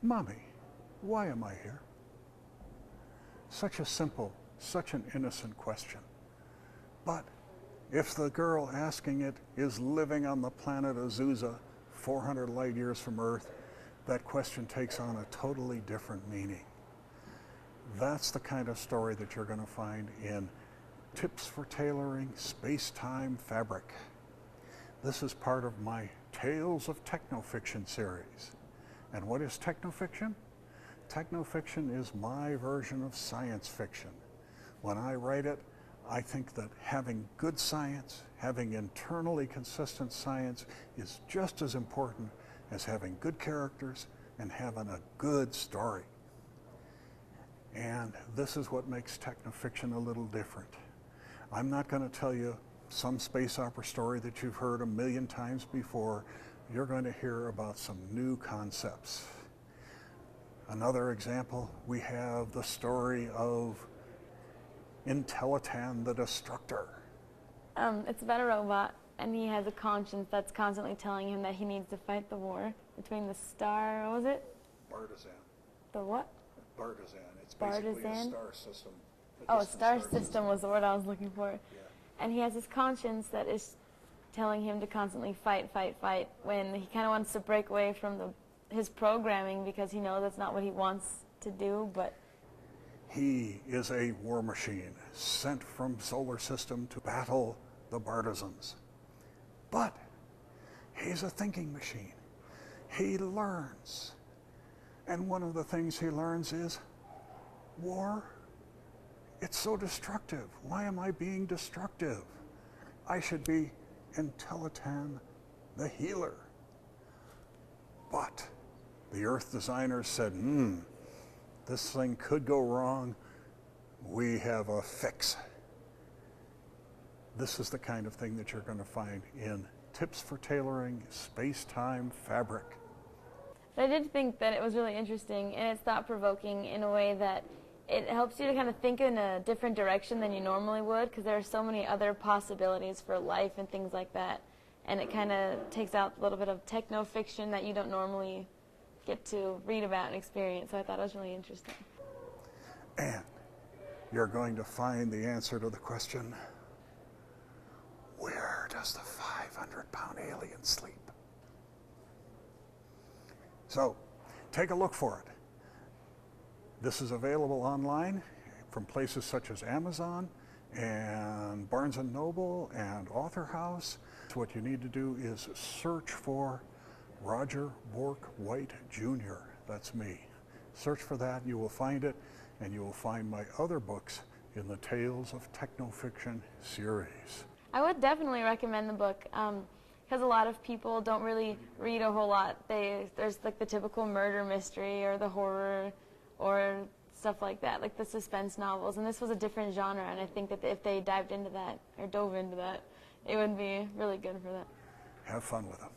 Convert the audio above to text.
Mommy, why am I here? Such a simple, such an innocent question. But if the girl asking it is living on the planet Azusa, 400 light years from Earth, that question takes on a totally different meaning. That's the kind of story that you're going to find in Tips for Tailoring Space-Time Fabric. This is part of my Tales of Technofiction series. And what is technofiction? Technofiction is my version of science fiction. When I write it, I think that having good science, having internally consistent science is just as important as having good characters and having a good story. And this is what makes technofiction a little different. I'm not going to tell you some space opera story that you've heard a million times before. You're going to hear about some new concepts. Another example, we have the story of Intellitan the Destructor. It's about a robot, and he has a conscience that's constantly telling him that he needs to fight the war between the star, what was it? Bartizan. The what? Bartizan. It's basically a star system. Oh, star system was the word I was looking for. Yeah. And he has his conscience that is telling him to constantly fight, fight, fight, when he kind of wants to break away from his programming because he knows that's not what he wants to do, but he is a war machine sent from solar system to battle the Bartizans. But he's a thinking machine. He learns. And one of the things he learns is war. It's so destructive. Why am I being destructive? I should be Intellitan the healer. But the Earth designers said, this thing could go wrong. We have a fix. This is the kind of thing that you're going to find in Tips for Tailoring Space-Time Fabric. But I did think that it was really interesting, and it's thought-provoking in a way that it helps you to kind of think in a different direction than you normally would, because there are so many other possibilities for life and things like that. And it kind of takes out a little bit of techno-fiction that you don't normally get to read about and experience. So I thought it was really interesting. And you're going to find the answer to the question, where does the 500-pound alien sleep? So take a look for it. This is available online from places such as Amazon and Barnes & Noble and Author House. So what you need to do is search for Roger Bork White Jr. That's me. Search for that, you will find it, and you will find my other books in the Tales of Technofiction series. I would definitely recommend the book because a lot of people don't really read a whole lot. There's like the typical murder mystery or the horror or stuff like that, like the suspense novels, and this was a different genre, and I think that if they dived into that, or dove into that, it would be really good for that. Have fun with them.